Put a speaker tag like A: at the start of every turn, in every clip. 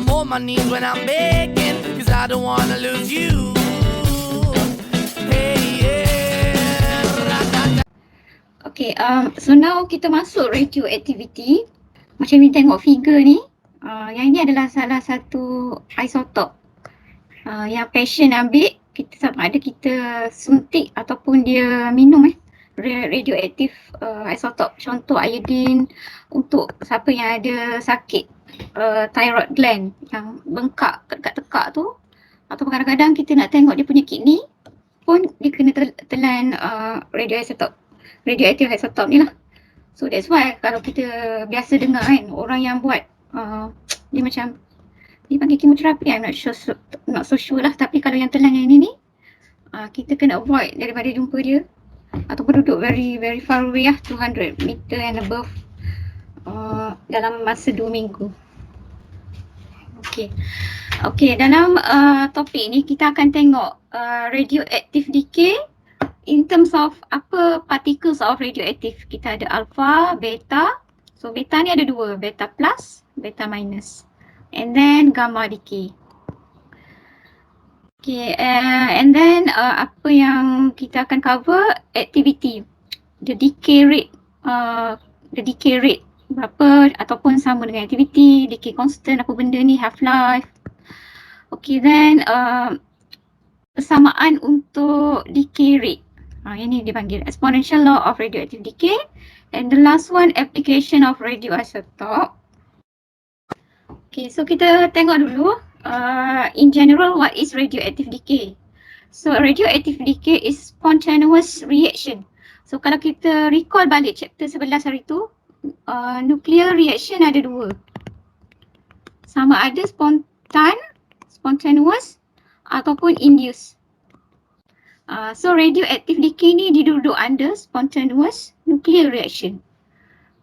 A: I'm on my knees when I'm begging, cause I don't wanna lose you. Hey, yeah.
B: Okay, so now kita masuk radioactivity. Macam ni tengok figure ni, yang ini adalah salah satu isotop yang patient ambil, kita sama ada kita suntik ataupun dia minum radioaktif isotop. Contoh iodine untuk siapa yang ada sakit thyroid gland yang bengkak dekat tekak tu, atau kadang-kadang kita nak tengok dia punya kidney pun dia kena telan radioaktif isotop ni lah. So that's why kalau kita biasa dengar kan orang yang buat dia macam dia panggil kemoterapi, I'm not so sure lah, tapi kalau yang telan yang ini ni kita kena avoid daripada jumpa dia ataupun duduk very very far away lah, 200 meter and above dalam masa 2 minggu. Okay, dalam topik ni kita akan tengok radioactive decay in terms of apa particles of radioactive. Kita ada alpha, beta. So beta ni ada dua, beta plus, beta minus. And then gamma decay. Okay, and then apa yang kita akan cover, activity, the decay rate berapa ataupun sama dengan activity, decay constant, apa benda ni, half life. Okay, then persamaan untuk decay rate. Ini dipanggil exponential law of radioactive decay. And the last one, application of radioisotope. Okay, so kita tengok dulu in general what is radioactive decay. So radioactive decay is spontaneous reaction. So kalau kita recall balik chapter 11 hari tu, nuclear reaction ada dua. Sama ada spontaneous ataupun induced. So radioactive decay ni dia duduk under spontaneous nuclear reaction.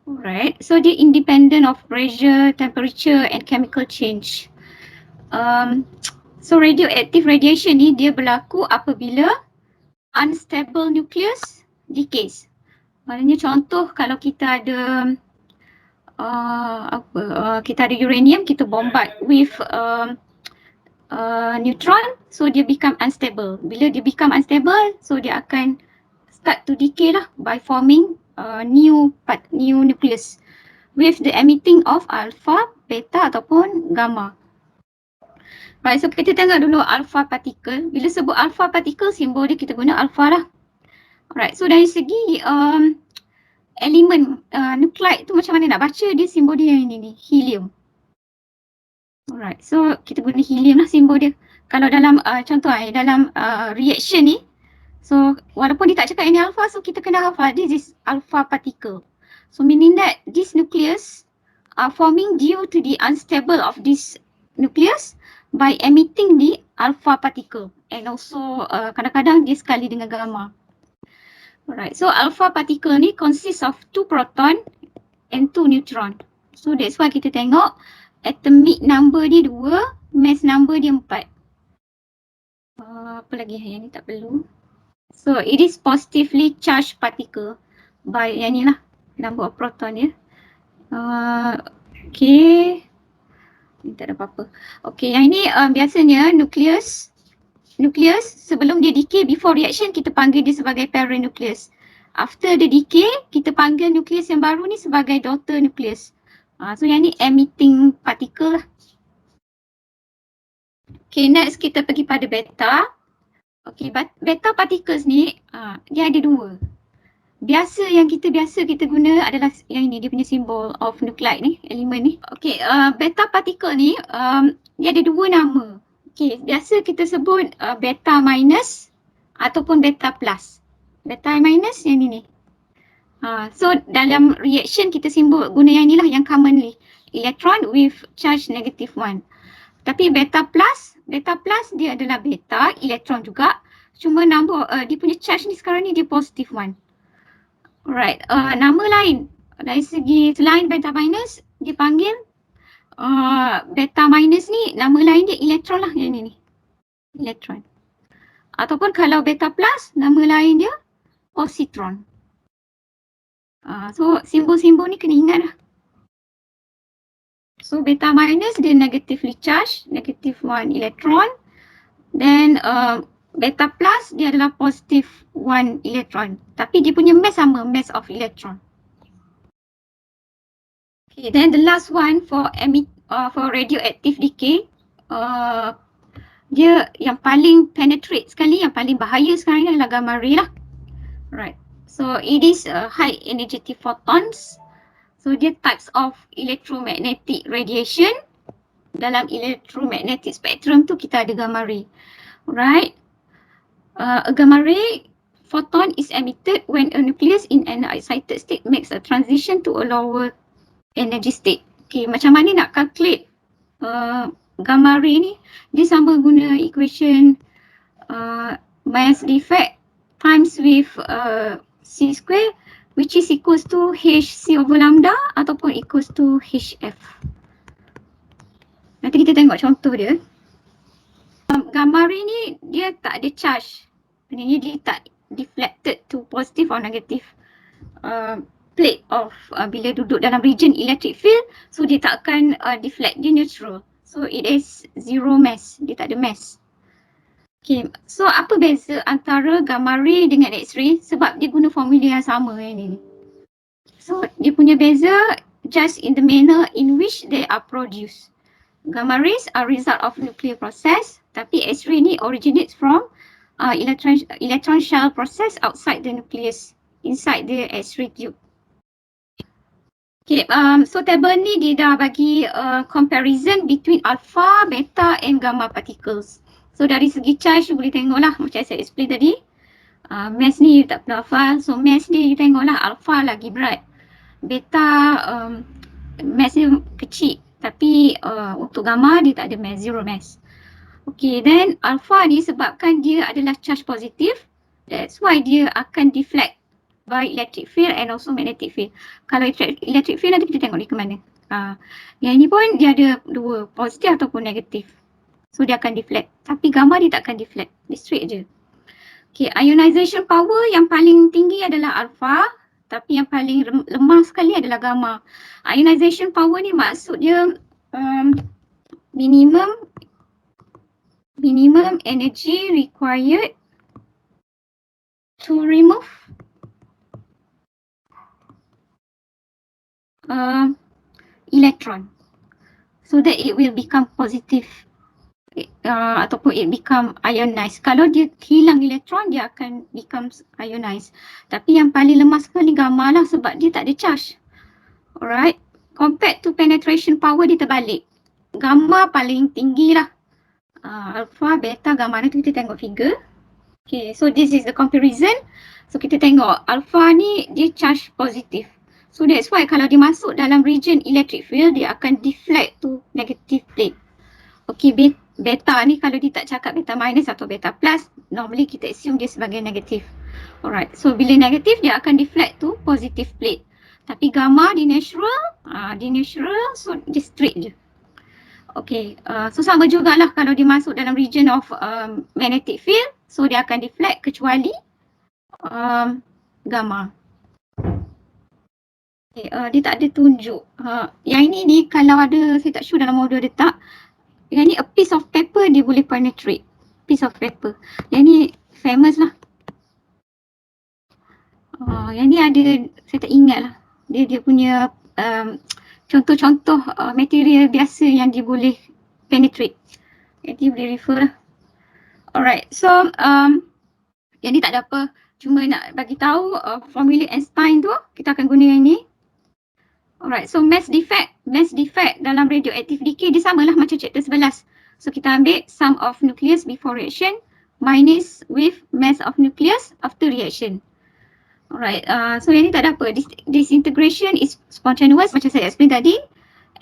B: Alright, so dia independent of pressure, temperature and chemical change. So radioactive radiation ni dia berlaku apabila unstable nucleus decays. Maknanya contoh kalau kita ada kita ada uranium, kita bombard with neutron, so dia become unstable. Bila dia become unstable, so dia akan start to decay lah by forming new nucleus with the emitting of alpha, beta ataupun gamma. Right, so kita tengok dulu alpha particle. Bila sebut alpha particle, simbol dia kita guna alpha lah. Alright, so dari segi elemen nuclide tu macam mana nak baca dia, simbol dia yang ini ni, helium. Alright, so kita guna helium lah simbol dia. Kalau dalam contoh dalam reaction ni, so walaupun dia tak cakap ini alpha, so kita kena hafal this is alpha particle. So meaning that this nucleus are forming due to the unstable of this nucleus by emitting the alpha particle, and also kadang-kadang dia sekali dengan gamma. Alright, so alpha particle ni consists of 2 proton and 2 neutron. So that's why kita tengok atomic number dia 2, mass number dia 4. Apa lagi yang ni tak perlu. So it is positively charged particle by yang ni lah, number of proton dia. Okay, ni tak ada apa-apa. Okay, yang ini biasanya nucleus sebelum dia decay, before reaction kita panggil dia sebagai parent nucleus. After the decay, kita panggil nucleus yang baru ni sebagai daughter nucleus. So yang ni emitting particle lah. Okay, next kita pergi pada beta. Okay, beta particles ni dia ada dua. Yang kita guna adalah yang ini, dia punya simbol of nuclide ni, elemen ni. Okay, beta particle ni dia ada dua nama. Okay, biasa kita sebut beta minus ataupun beta plus. Beta minus yang ni. So dalam reaction kita simbol guna yang inilah yang commonly, electron with charge -1. Tapi beta plus dia adalah beta, elektron juga. Cuma number dia punya charge ni sekarang ni dia +1. Alright, nama lain dari segi selain beta minus dia panggil beta minus ni, nama lain dia elektron lah, yang ni elektron. Ataupun kalau beta plus, nama lain dia positron. So simbol-simbol ni kena ingat lah. So beta minus dia negatively charged, negative 1 electron. Then beta plus dia adalah positive 1 electron. Tapi dia punya mass sama, mass of electron. Okay, then the last one for radioactive decay, dia yang paling penetrate sekali, yang paling bahaya sekarang ni adalah gamma ray lah. Right. So it is high energetic photons. So dia types of electromagnetic radiation. Dalam electromagnetic spectrum tu kita ada gamma ray. Right. A gamma ray photon is emitted when a nucleus in an excited state makes a transition to a lower energy state. Okay, macam mana nak calculate gamma ray ni? Dia sama guna equation mass defect times with c square, which is equals to hc over lambda ataupun equals to hf. Nanti kita tengok contoh dia. Gamma ray ni dia tak ada charge. Maknanya dia tak deflected to positive or negative plate of bila duduk dalam region electric field. So dia tak akan deflect, dia neutral. So it is zero mass, dia tak ada mass. Okay, so apa beza antara gamma ray dengan X-ray? Sebab dia guna formula yang sama ni. So dia punya beza just in the manner in which they are produced. Gamma rays are result of nuclear process, tapi X-ray ni originates from electron shell process outside the nucleus, inside the X-ray tube. Okay, so table ni dia dah bagi comparison between alpha, beta and gamma particles. So dari segi charge boleh tengoklah macam saya explain tadi. Mass ni you tak perlu hafal. So mass ni you tengoklah alpha lagi berat. Beta mass dia kecil. Tapi untuk gamma dia tak ada mass, zero mass. Okay, then alpha ni sebabkan dia adalah charge positif. That's why dia akan deflect by electric field and also magnetic field. Kalau electric field nanti kita tengok dia ke mana. Yang ini pun dia ada dua, positif ataupun negatif. So dia akan deflect. Tapi gamma dia tak akan deflect. Dia straight je. Okay, ionization power yang paling tinggi adalah alpha. Tapi yang paling lemah sekali adalah gamma. Ionization power ni maksud dia minimum energy required to remove electron so that it will become positive. Ataupun it become ionized. Kalau dia hilang elektron, dia akan become ionized. Tapi yang paling lemah sekali gamma lah sebab dia tak ada charge. Alright. Compared to penetration power, dia terbalik. Gamma paling tinggi lah. Alpha, beta, gamma. Nanti kita tengok figure. Okay, so this is the comparison. So kita tengok alpha ni dia charge positif. So that's why kalau dia masuk dalam region electric field, dia akan deflect to negative plate. Okay, beta ni kalau dia tak cakap beta minus atau beta plus, normally kita assume dia sebagai negatif. Alright, so bila negatif dia akan deflect to positive plate. Tapi gamma di natural, so dia straight je. Okay, so sama jugalah kalau dia masuk dalam region of magnetic field, so dia akan deflect kecuali gamma. Okay, dia tak ada tunjuk. Yang ini ni kalau ada, saya tak sure dalam modul ada tak. Yang ni a piece of paper dia boleh penetrate. Piece of paper. Yang ni famous lah. Yang ni ada, saya tak ingat lah. Dia punya contoh-contoh material biasa yang dia boleh penetrate. Jadi boleh refer lah. Alright, so yang ni tak ada apa. Cuma nak bagi tahu formula Einstein tu kita akan guna yang ni. Alright, so mass defect dalam radioactive decay dia samalah macam chapter 11. So kita ambil sum of nucleus before reaction minus with mass of nucleus after reaction. Alright, so yang ni tak ada apa. Disintegration is spontaneous macam saya explain tadi,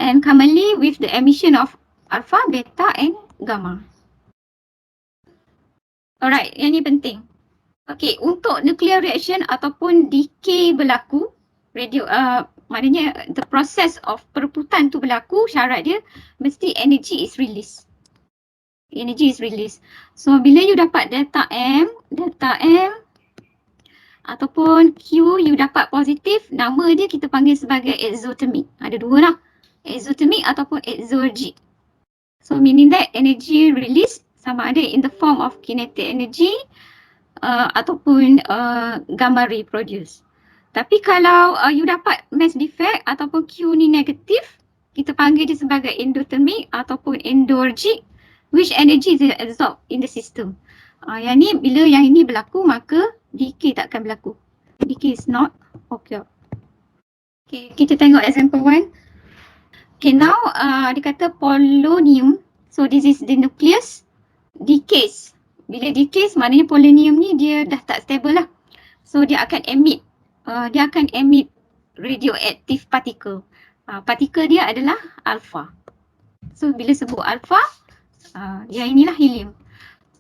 B: and commonly with the emission of alpha, beta and gamma. Alright, yang ni penting. Okay, untuk nuclear reaction ataupun decay berlaku, maknanya the process of perebutan tu berlaku, syarat dia mesti energy is released. Energy is released. So bila you dapat delta M ataupun Q you dapat positif, nama dia kita panggil sebagai exothermic. Ada dua lah. exothermic ataupun exergic. So meaning that energy release sama ada in the form of kinetic energy ataupun gamma ray produce. Tapi kalau you dapat mass defect ataupun Q ni negatif, kita panggil dia sebagai endothermic ataupun endorgic, which energy is absorbed in the system. Yang ni bila yang ini berlaku maka decay tak akan berlaku. Decay is not occur. Okay, kita tengok example 1. Okay, now dia kata polonium. So this is the nucleus decays. Bila decays maknanya polonium ni dia dah tak stable lah. So dia akan emit radioactive particle. Particle dia adalah alpha. So bila sebut alpha, yang inilah helium.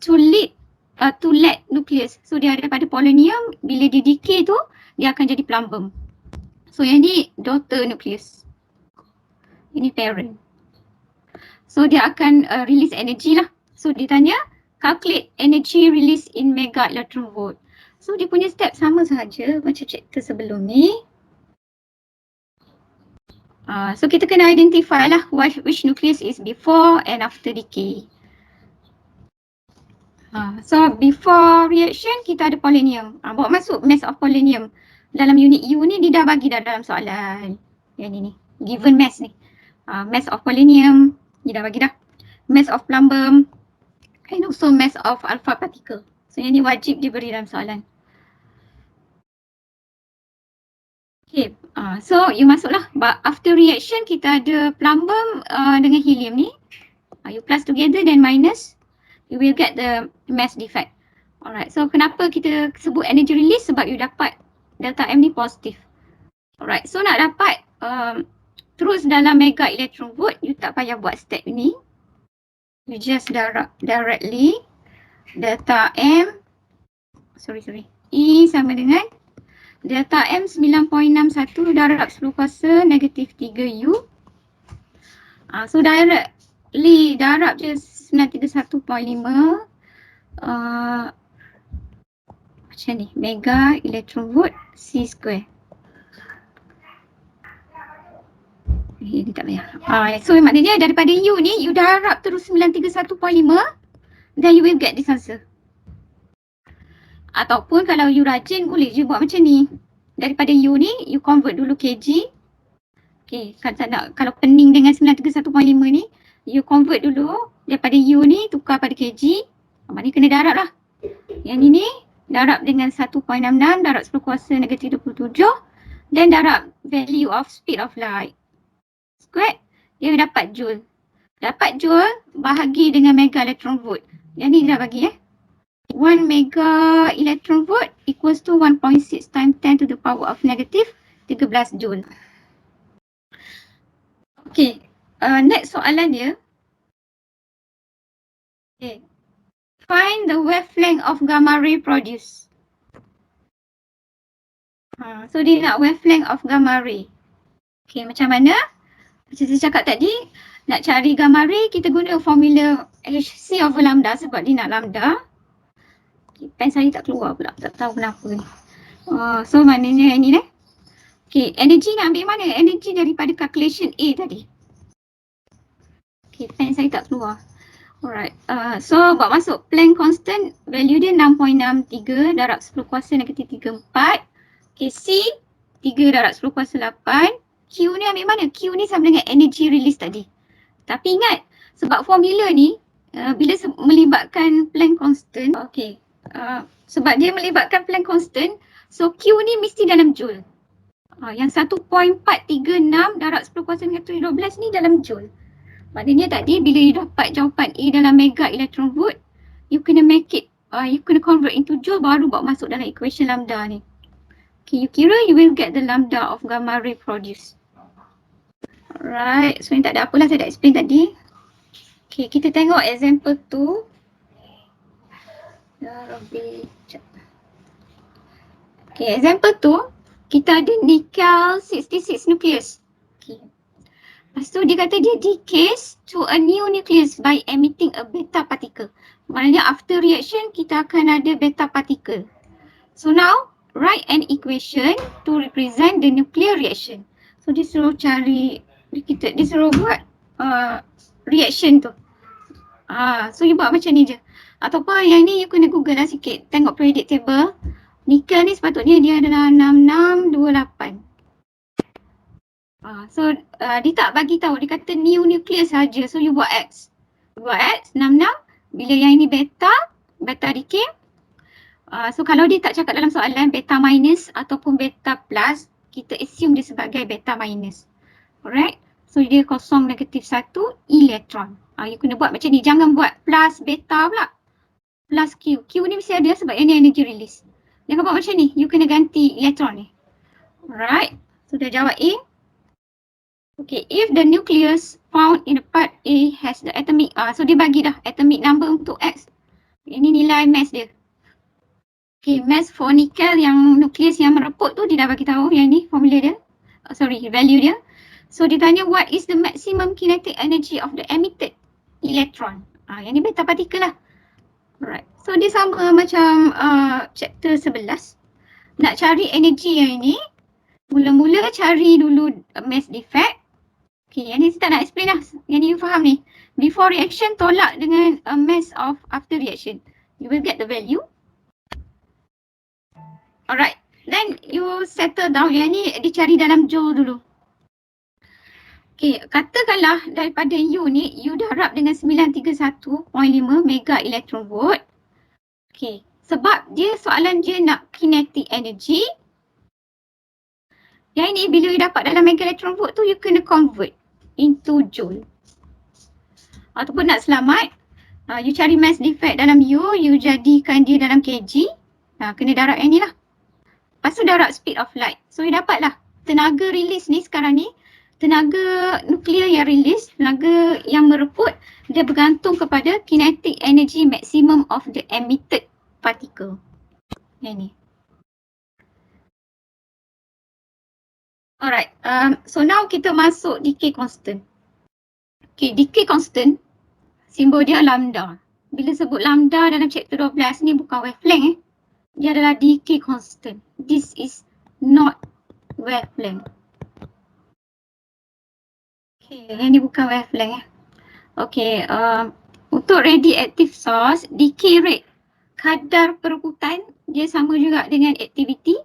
B: To lead nucleus. So dia daripada polonium, bila dia decay tu dia akan jadi plumbum. So yang ni daughter nucleus. Ini parent. So dia akan release energy lah. So dia tanya calculate energy release in mega electron volt. So dia punya step sama sahaja macam chapter sebelum ni. So kita kena identify lah which nucleus is before and after decay. So before reaction kita ada polonium. Bawa masuk mass of polonium. Dalam unit U ni dia dah bagi dah dalam soalan. Yang ni given mass ni. Mass of polonium dia dah bagi dah. Mass of plumbum and also mass of alpha particle. So yang ni wajib diberi dalam soalan. Okay, so you masuklah. After reaction kita ada plumbum dengan helium ni. You plus together then minus. You will get the mass defect. Alright, so kenapa kita sebut energy release? Sebab you dapat delta M ni positif. Alright, so nak dapat terus dalam mega electron volt, you tak payah buat step ni. You just directly delta M, E sama dengan delta M 9.61 darab 10 kuasa negatif 3U. So directly darab je 931.5 macam ni, mega electron volt C square. Dia tak payah. So maknanya daripada U ni, you darab terus 931.5 then you will get this answer. Ataupun kalau you rajin boleh je buat macam ni. Daripada U ni, you convert dulu kg. Okay, kalau pening dengan 931.5 ni, you convert dulu daripada U ni tukar pada kg. Maknanya kena darab lah. Yang ni darab dengan 1.66 darab 10 kuasa negatif 27. Then darab value of speed of light. Squared, dia dapat joule. Dapat joule bahagi dengan mega electron volt. Yang ni dah bagi 1 mega electron volt equals to 1.6 times 10 to the power of negative 13 joule. Okay, next soalan dia. Okay. Find the wavelength of gamma ray produced. So dia nak wavelength of gamma ray. Okay, macam mana? Macam saya cakap tadi, nak cari gamma ray, kita guna formula Hc over lambda sebab dia nak lambda. Okay, pen saya tak keluar pula, tak tahu kenapa ni. So maknanya yang ni Okay, energy nak ambil mana? Energy daripada calculation A tadi. Okay, pen saya tak keluar. Alright, so buat masuk Planck constant, value dia 6.63 darab 10 kuasa negatif 34. Okay, C 3 darab 10 kuasa 8. Q ni ambil mana? Q ni sama dengan energy release tadi. Tapi ingat, sebab formula ni bila melibatkan Planck constant, okay, sebab dia melibatkan Planck constant, so Q ni mesti dalam joule. Yang 1.436 darab 10 kuasa negatif 12 ni dalam joule. Maknanya tadi bila you dapat jawapan A dalam mega electron volt, you kena make it, you kena convert into joule baru bawa masuk dalam equation lambda ni. Okay, you kira you will get the lambda of gamma ray produced. Alright, so ni tak ada apalah, saya dah explain tadi. Okay, kita tengok example 2. Okay, example 2, kita ada nickel 66 nucleus. Okay. Lepas tu dia kata dia decays to a new nucleus by emitting a beta particle. Maknanya after reaction kita akan ada beta particle. So now write an equation to represent the nuclear reaction. So dia suruh cari Dia suruh buat reaction tu. So you buat macam ni je. Ataupun yang ni you kena google lah sikit. Tengok periodic table. Nikel ni sepatutnya dia adalah 6628. So dia tak bagi tahu, dia kata new nucleus saja. So you buat X. You buat X 66. Bila yang ini beta decay. So kalau dia tak cakap dalam soalan beta minus ataupun beta plus, kita assume dia sebagai beta minus. Alright. So dia kosong negatif 1 elektron. You kena buat macam ni. Jangan buat plus beta pula. Plus Q. Q ni mesti ada sebab yang ni energy release. Jangan buat macam ni. You kena ganti elektron ni. Alright. So dah jawab A. Okay. If the nucleus found in the part A has the atomic, so dia bagi dah atomic number untuk X. Ini nilai mass dia. Okay. Mass for nickel yang nukleus yang mereput tu dia dah bagi tahu yang ni formula dia. Value dia. So dia tanya what is the maximum kinetic energy of the emitted electron. Yang ni beta particle lah. Alright. So dia sama macam chapter 11. Nak cari energy yang ini, mula-mula cari dulu mass defect. Okay, yang ni saya tak nak explain lah. Yang ni you faham ni. Before reaction tolak dengan mass of after reaction. You will get the value. Alright. Then you settle down. Yang ni dicari dalam joule dulu. Okay, katakanlah daripada U ni, U darab dengan 931.5 mega electron volt. Okay, sebab dia soalan dia nak kinetic energy. Yang ini bila you dapat dalam mega electron volt tu, you kena convert into joule. Ataupun nak selamat, you cari mass defect dalam U, you jadikan dia dalam kg. Kena darab yang ni lah. Lepas tu darab speed of light. So you dapat lah tenaga release ni sekarang ni. Tenaga nuklear yang release, tenaga yang mereput, dia bergantung kepada kinetic energy maximum of the emitted particle. Yang ni. Alright, so now kita masuk decay constant. Okay, decay constant, simbol dia lambda. Bila sebut lambda dalam chapter 12 ni bukan wavelength dia adalah decay constant. This is not wavelength. Okay, yang ni bukan wavelength. Okay, untuk radioactive source, decay rate, kadar perebutan dia sama juga dengan activity.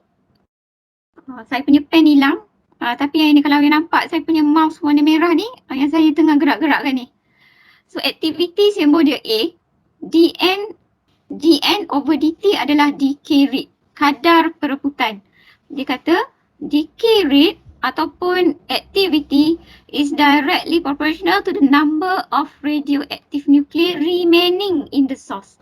B: Saya punya pen hilang. Tapi yang ini kalau yang nampak saya punya mouse warna merah ni, yang saya tengah gerak-gerakkan ni. So activity simbol dia A, dN over dt adalah decay rate, kadar perebutan. Dia kata decay rate ataupun activity is directly proportional to the number of radioactive nuclei remaining in the source.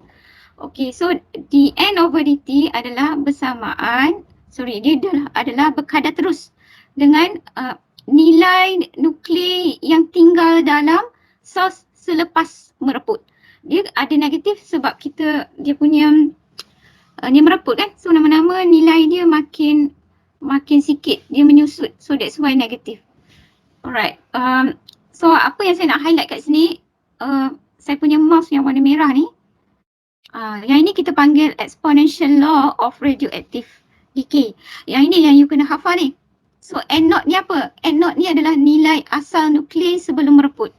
B: Okay, so dN over dt adalah dia adalah berkadar terus dengan nilai nuklei yang tinggal dalam source selepas mereput. Dia ada negatif sebab dia punya dia mereput kan. So nama-nama nilai dia makin sikit, dia menyusut. So that's why negative. Alright. So apa yang saya nak highlight kat sini, saya punya mouse yang warna merah ni, yang ini kita panggil exponential law of radioactive decay. Yang ini yang you kena hafal ni. So N naught ni apa? N naught ni adalah nilai asal nuklei sebelum mereput.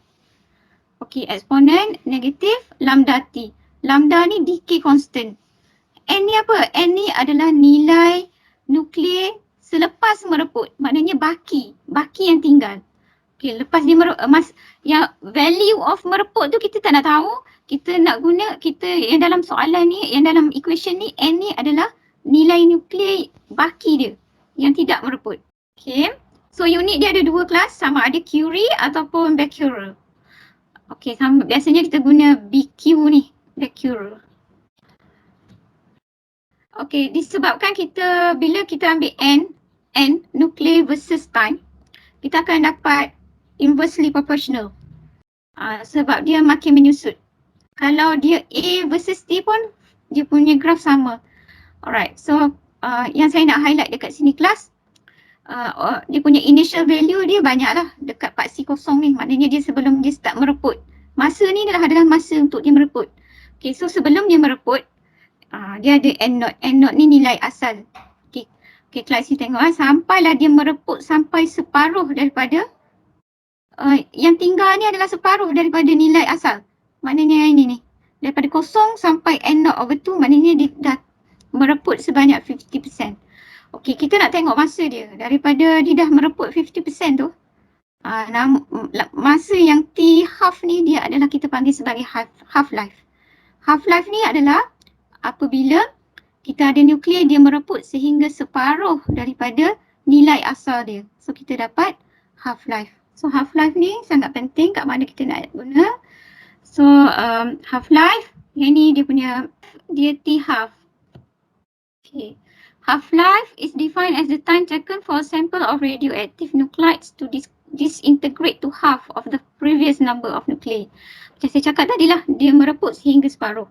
B: Okay, eksponen negatif lambda T. Lambda ni decay constant. N ni apa? N ni adalah nilai nuklei selepas mereput. Maknanya baki yang tinggal. Okay, lepas dia yang value of mereput tu kita tak nak tahu. Kita nak guna, yang dalam soalan ni, yang dalam equation ni, N ni adalah nilai nuklei baki dia yang tidak mereput. Okay, so unit dia ada dua kelas, sama ada Curie ataupun Becquerel. Okay, biasanya kita guna BQ ni, Becquerel. Okay, disebabkan bila kita ambil N, nuclei versus time, kita akan dapat inversely proportional. Sebab dia makin menyusut. Kalau dia A versus T pun, dia punya graf sama. Alright, so yang saya nak highlight dekat sini kelas, dia punya initial value dia banyak lah dekat paksi kosong ni. Maknanya dia sebelum dia start mereput. Masa ni adalah masa untuk dia mereput. Okay, so sebelum dia mereput, dia ada N naught. N naught ni nilai asal. Okay, kelas ni tengok sampailah dia mereput sampai separuh daripada yang tinggal ni adalah separuh daripada nilai asal. Maknanya ini ni. Daripada 0 sampai n0/2 maknanya dia dah mereput sebanyak 50%. Okey, kita nak tengok masa dia. Daripada dia dah mereput 50% tu, masa yang T half ni dia adalah kita panggil sebagai half-life. Half-life ni adalah apabila kita ada nukleus dia mereput sehingga separuh daripada nilai asal dia. So kita dapat half-life. So half-life ni sangat penting kat mana kita nak guna. So half-life, yang ni dia T half. Okay. Half-life is defined as the time taken for a sample of radioactive nuclides to disintegrate to half of the previous number of nuclei. Macam saya cakap tadi lah, dia mereput sehingga separuh.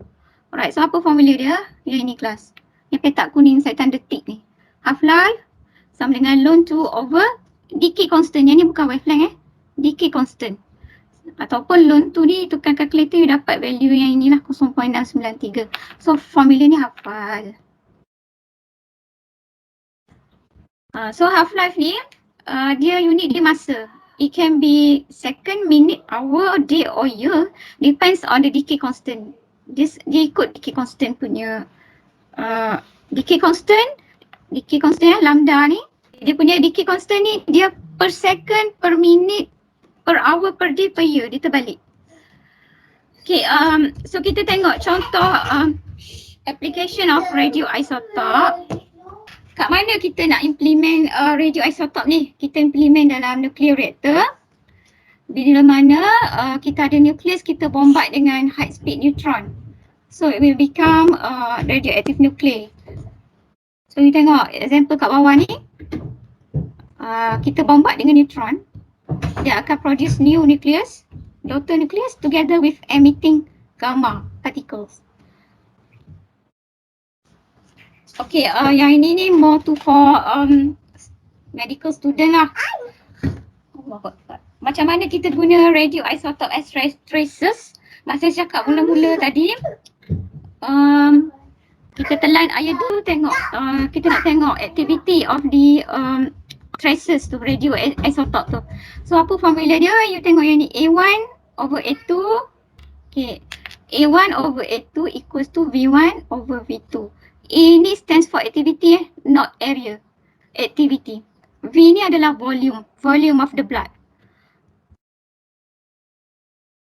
B: Alright, so apa formula dia? Yang ini kelas. Yang petak kuning saya tanda tick ni. Half-life sama dengan ln 2 over decay constant. Yang ni bukan wavelength decay constant. Ataupun ln 2 ni tukar kalkulator you dapat value yang inilah 0.693. So formula ni hafal. So half-life ni dia unit dia masa. It can be second, minute, hour, day or year. Depends on the decay constant. Dia ikut decay constant punya decay constant lambda ni. Dia punya decay constant ni dia per second, per minute, per hour, per day, per year. Dia terbalik. Okay, so kita tengok contoh application of radioisotope. Kat mana kita nak implement radioisotope ni? Kita implement dalam nuclear reactor. Bila mana kita ada nukleus, kita bombard dengan high speed neutron. So it will become radioactive nuclei. So you tengok example kat bawah ni. Kita bombard dengan neutron. Dia akan produce new nucleus, daughter nucleus together with emitting gamma particles. Okay, yang ini ni more to for medical student lah. Macam mana kita guna radioisotope as traces? Masa saya cakap mula-mula tadi, kita telan ayat dulu tengok, kita nak tengok activity of the traces tu, radioisotope tu. So apa formula dia? You tengok yang ni A1 over A2. Okay, A1 over A2 equals to V1 over V2. A ni stands for activity not area. Activity. V ni adalah volume of the blood.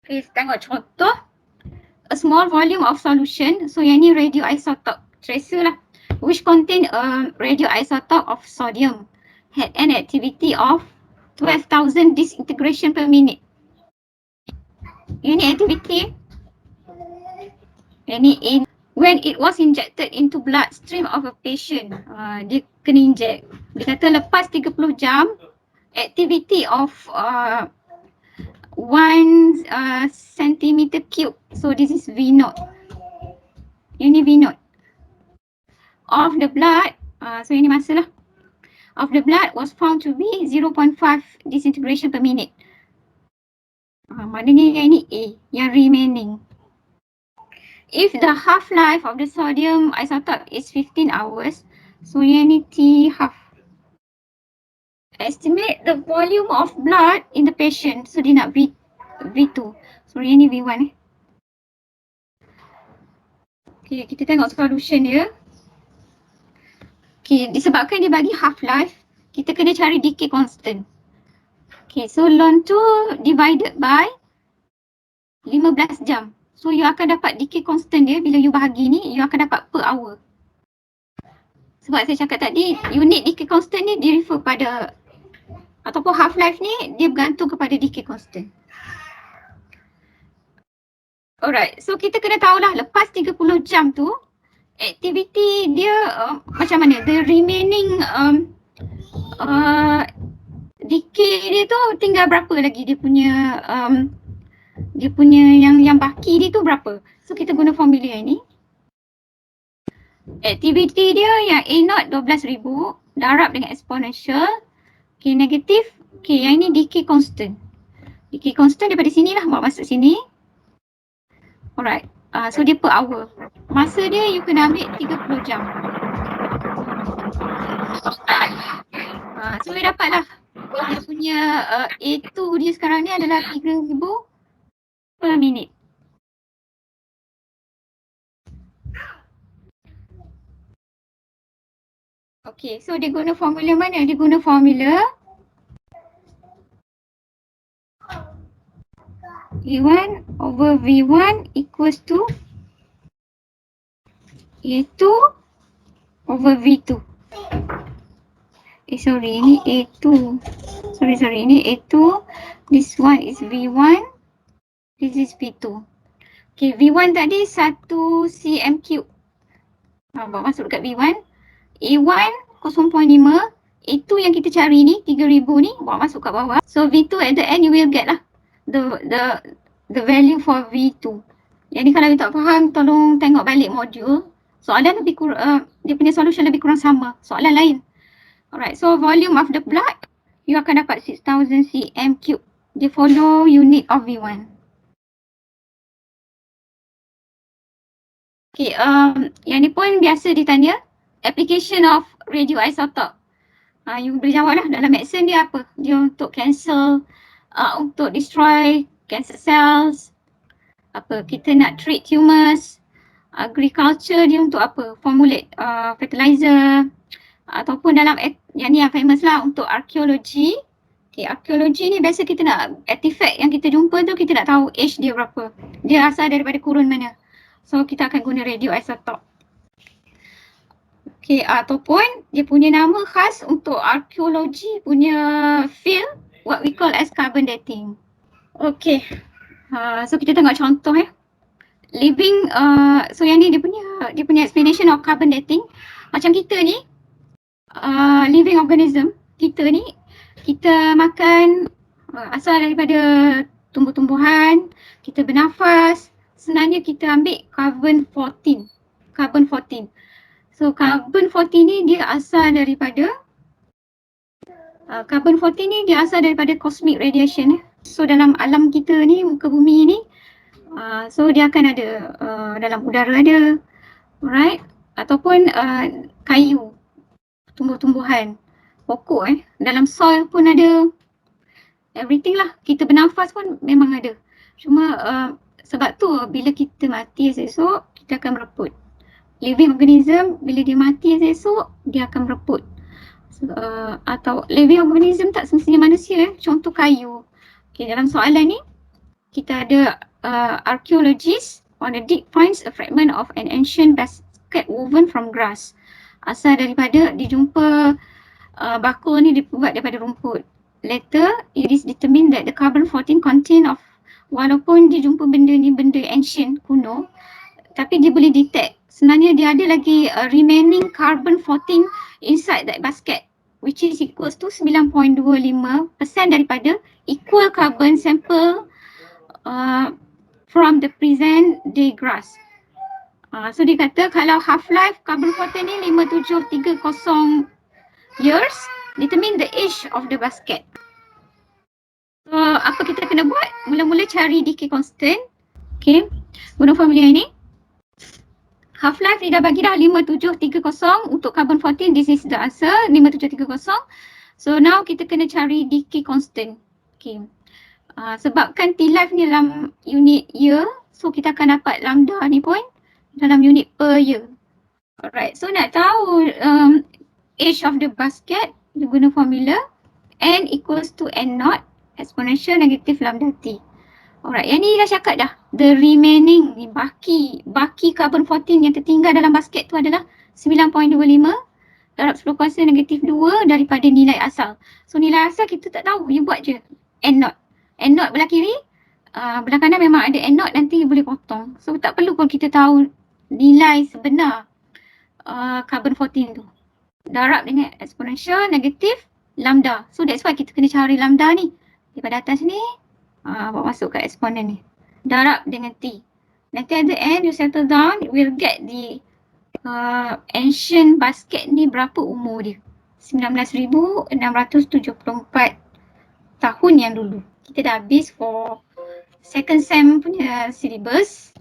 B: Okay, tengok contoh. A small volume of solution. So yang ni radioisotope tracer lah. Which contain a radioisotope of sodium. Had an activity of 12,000 disintegration per minute. Yang ni activity. Yang ni A. When it was injected into bloodstream of a patient, dia kena inject. Dia kata lepas 30 jam, activity of 1 centimeter cube. So this is V0. Ini V0. Of the blood, so ini masa lah. Of the blood was found to be 0.5 disintegration per minute. Maknanya yang ini A, yang remaining. If the half-life of the sodium isotope is 15 hours, so yang ni T half. Estimate the volume of blood in the patient. So dia nak V2. So yang ni V1 Okay, kita tengok solution dia. Okay, disebabkan dia bagi half-life, kita kena cari decay constant. Okay, so ln 2 divided by 15 jam. So you akan dapat decay constant dia bila you bahagi ni, you akan dapat per hour. Sebab saya cakap tadi, unit decay constant ni dia refer pada, ataupun half-life ni dia bergantung kepada decay constant. Alright, so kita kena tahulah lepas 30 jam tu, activity dia macam mana? The remaining decay dia tu tinggal berapa lagi dia punya yang baki dia tu berapa. So kita guna formula ni. Activity dia yang A0 12,000 darab dengan exponential. Okay, negatif. Okay, yang ni decay constant. Decay constant daripada sini lah, bawa masuk sini. Alright, so dia per hour. Masa dia you kena ambil 30 jam. So you dapat lah Dia punya A2 dia sekarang ni adalah 3,000 per minit. Okay, so dia guna formula mana? Dia guna formula V1 over V1 equals to A2 over V2. Sorry, ini A2. Sorry, ini A2. This one is V1. This is V2. Okay, V1 tadi 1 cm cube. Bawa masuk dekat V1. A1 0.5. A2 yang kita cari ni 3,000 ni bawa masuk kat bawah. So V2 at the end you will get lah the value for V2. Jadi kalau you tak faham, tolong tengok balik modul. Soalan lebih kurang, dia punya solution lebih kurang sama. Soalan lain. Alright, so volume of the blood, you akan dapat 6,000 cm cube. Dia follow unit of V1. Okay, yang ni pun biasa ditanya. Application of radioisotope. You boleh jawab lah, dalam medicine dia apa? Dia untuk cancel, untuk destroy cancer cells. Apa, kita nak treat tumors. Agriculture dia untuk apa? Formulate fertilizer. Ataupun dalam, yang ni yang famous lah, untuk arkeologi. Okay, arkeologi ni biasa kita nak, artifact yang kita jumpa tu kita nak tahu age dia berapa. Dia asal daripada kurun mana. So kita akan guna radioisotope. Okay, ataupun dia punya nama khas untuk arkeologi punya field, what we call as carbon dating. Okay, so kita tengok contoh living, so yang ni dia punya explanation of carbon dating. Macam kita ni, living organism, kita ni, kita makan asal daripada tumbuh-tumbuhan, kita bernafas, sebenarnya kita ambil carbon 14. Carbon 14. So carbon 14 ni dia asal daripada cosmic radiation. So dalam alam kita ni, muka bumi ni, so dia akan ada dalam udara ada, alright, ataupun kayu, tumbuh-tumbuhan, pokok dalam soil pun ada, everything lah. Kita bernafas pun memang ada. Cuma sebab tu bila kita mati esok, kita akan mereput. Living organism bila dia mati esok, dia akan mereput. Atau living organism tak semestinya manusia contoh kayu. Okay, dalam soalan ni kita ada archaeologists on a dig finds a fragment of an ancient basket woven from grass. Asal daripada dijumpa bakul ni dibuat daripada rumput. Later it is determined that the carbon 14 contain of, walaupun dia jumpa benda ni benda ancient kuno, tapi dia boleh detect sebenarnya dia ada lagi remaining carbon 14 inside that basket, which is equals to 9.25% daripada equal carbon sample from the present day grass. So dia kata kalau half-life carbon 14 ni 5730 years, determine the age of the basket. So apa kita kena buat? Mula-mula cari decay constant. Okay, guna formula ni. Half-life ni dah bagi dah 5730 untuk carbon 14. This is the answer, 5730. So now kita kena cari decay constant. Okay. Sebabkan T-life ni dalam unit year, so kita akan dapat lambda ni pun dalam unit per year. Alright, so nak tahu age of the basket, kita guna formula n equals to n naught exponential negative lambda t. Alright, yang ni dah cakap dah. The remaining, baki carbon 14 yang tertinggal dalam basket tu adalah 9.25 darab 10 kuasa negatif 2 daripada nilai asal. So nilai asal kita tak tahu, you buat je n naught. N naught belah kiri, belah kanan memang ada n naught, nanti boleh potong. So tak perlu pun kita tahu nilai sebenar carbon 14 tu. Darab dengan exponential negatif lambda. So that's why kita kena cari lambda ni. Daripada atas ni, bawa masuk ke eksponen ni. Darab dengan T. Nanti at the end, you settle down, we'll get the ancient basket ni berapa umur dia. 19,674 tahun yang dulu. Kita dah habis for second sem punya syllabus.